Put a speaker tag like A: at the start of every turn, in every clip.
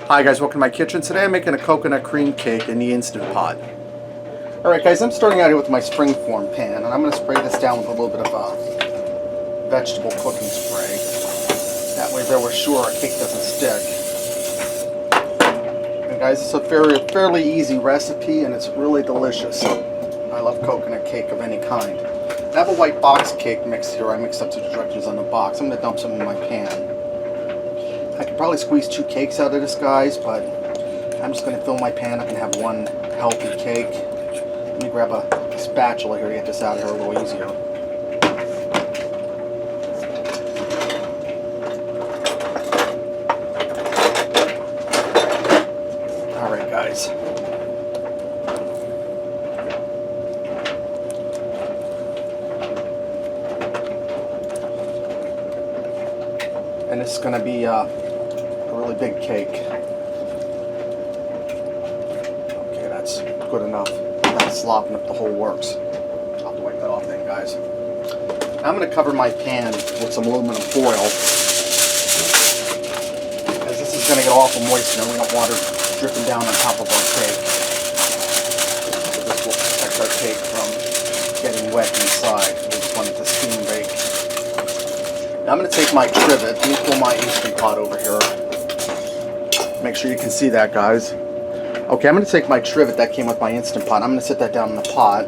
A: Hi guys, welcome to my kitchen. Today I'm making a coconut cream cake in the Instant Pot. Alright guys, I'm starting out here with my springform pan, and I'm going to spray this down with a little bit of vegetable cooking spray. That way there we're sure our cake doesn't stick. And guys, it's a fairly easy recipe and it's really delicious. I love coconut cake of any kind. I have a white box cake mix here. I mixed up to the directions on the box. I'm going to dump some in my pan. I could probably squeeze 2 cakes out of this, guys, but I'm just going to fill my pan up and have one healthy cake. Let me grab a spatula here to get this out of here a little easier. Alright, guys. And this is going to be a really big cake. Okay, that's good enough. That's slopping up the whole works. I'll have to wipe that off then, guys. Now I'm going to cover my pan with some aluminum foil, because this is going to get awful moist and we don't want it dripping down on top of our cake. So this will protect our cake from getting wet inside. We just want it to steam bake. Now I'm going to take my trivet. Let me pull my Instant Pot over here. Make sure you can see that, guys. Okay, I'm going to take my trivet that came with my Instant Pot. I'm going to set that down in the pot.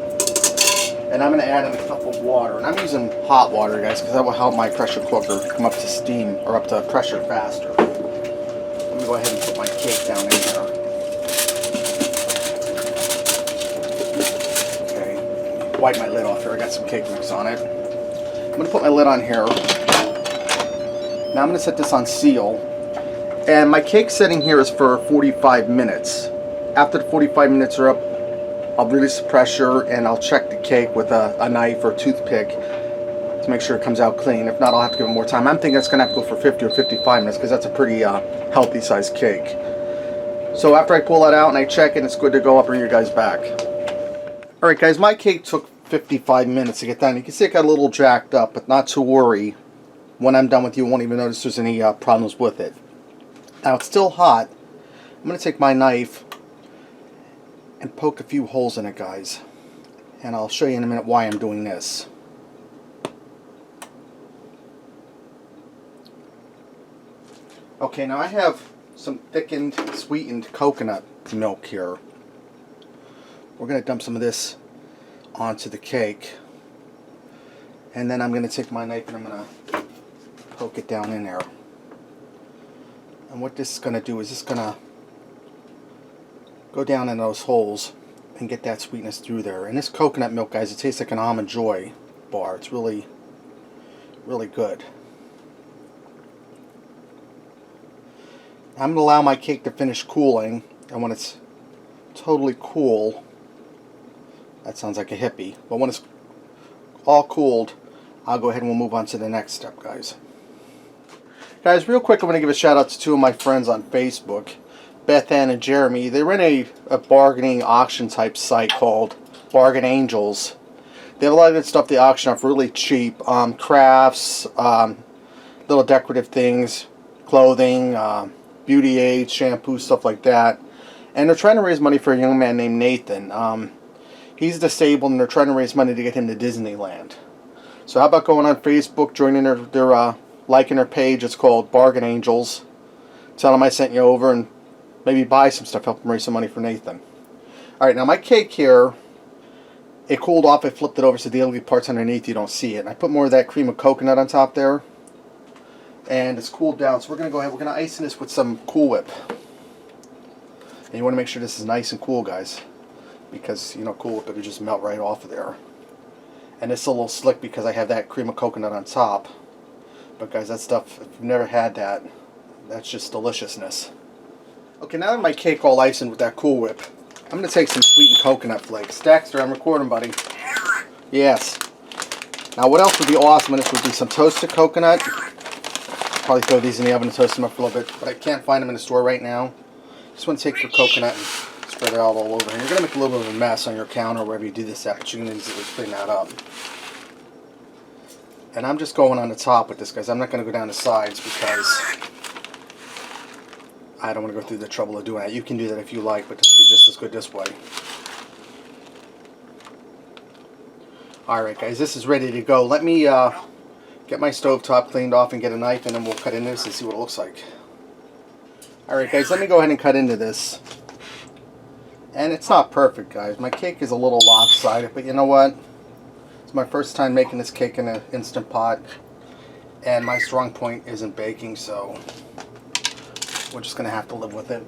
A: And I'm going to add in a cup of water. And I'm using hot water, guys, because that will help my pressure cooker come up to steam, or up to pressure faster. Let me go ahead and put my cake down in here. Okay, wipe my lid off here. I got some cake mix on it. I'm going to put my lid on here. Now I'm going to set this on seal, and my cake setting here is for 45 minutes. After the 45 minutes are up, I'll release the pressure and I'll check the cake with a knife or a toothpick to make sure it comes out clean. If not, I'll have to give it more time. I'm thinking it's going to have to go for 50 or 55 minutes because that's a pretty healthy sized cake. So after I pull that out and I check it, it's good to go. I'll bring you guys back. Alright guys, my cake took 55 minutes to get done. You can see it got a little jacked up, but not to worry. When I'm done with you won't even notice there's any problems with it. Now it's still hot. I'm going to take my knife and poke a few holes in it, guys. And I'll show you in a minute why I'm doing this. Okay, now I have some thickened, sweetened coconut milk here. We're going to dump some of this onto the cake. And then I'm going to take my knife and I'm going to poke it down in there. And what this is going to do is it's going to go down in those holes and get that sweetness through there. And this coconut milk, guys, it tastes like an Almond Joy bar. It's really, really good. I'm going to allow my cake to finish cooling, and when it's totally cool, that sounds like a hippie, but when it's all cooled, I'll go ahead and we'll move on to the next step, guys. Guys, real quick, I'm going to give a shout out to 2 of my friends on Facebook, Beth Ann and Jeremy. They run a bargaining auction type site called Bargain Angels. They have a lot of good stuff they auction off really cheap. Crafts, little decorative things, clothing, beauty aids, shampoo, stuff like that. And they're trying to raise money for a young man named Nathan. He's disabled and they're trying to raise money to get him to Disneyland. So how about going on Facebook, joining their liking their page. It's called Bargain Angels. Tell them I sent you over and maybe buy some stuff, help them raise some money for Nathan. Alright, now my cake here, it cooled off. I flipped it over so the ugly parts underneath you don't see it. And I put more of that cream of coconut on top there. And it's cooled down. So we're going to go ahead, we're going to ice this with some Cool Whip. And you want to make sure this is nice and cool, guys. Because, you know, Cool Whip, it'll just melt right off of there. And it's a little slick because I have that cream of coconut on top. But guys, that stuff, if you've never had that, that's just deliciousness. Okay, now that my cake all icing with that Cool Whip, I'm going to take some sweetened coconut flakes. Dexter, I'm recording, buddy. Yes. Now what else would be awesome in this would be some toasted coconut. Probably throw these in the oven and toast them up for a little bit, but I can't find them in the store right now. Just want to take your coconut and spread it out all over here. You're going to make a little bit of a mess on your counter wherever you do this at, but you can easily clean that up. And I'm just going on the top with this, guys. I'm not going to go down the sides because I don't want to go through the trouble of doing that. You can do that if you like, but this will be just as good this way. Alright guys, this is ready to go. Let me get my stovetop cleaned off and get a knife, and then we'll cut into this and see what it looks like. Alright guys, let me go ahead and cut into this. And it's not perfect, guys. My cake is a little lopsided, but you know what? It's my first time making this cake in an Instant Pot, and my strong point isn't baking, so we're just going to have to live with it.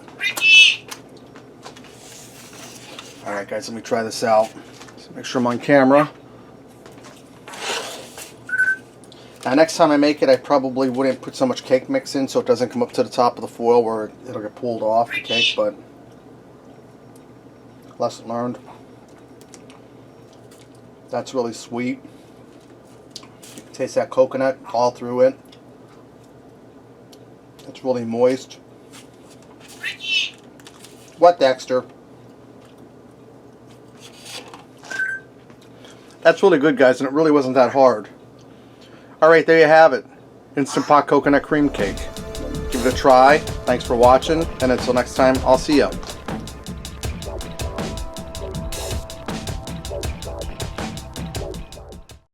A: Alright guys, let me try this out. So make sure I'm on camera. Now next time I make it, I probably wouldn't put so much cake mix in so it doesn't come up to the top of the foil where it'll get pulled off the cake, but lesson learned. That's really sweet. You can taste that coconut all through it. It's really moist. What, Dexter? That's really good, guys, and it really wasn't that hard. Alright, there you have it. Instant Pot coconut cream cake. Give it a try. Thanks for watching, and until next time, I'll see ya.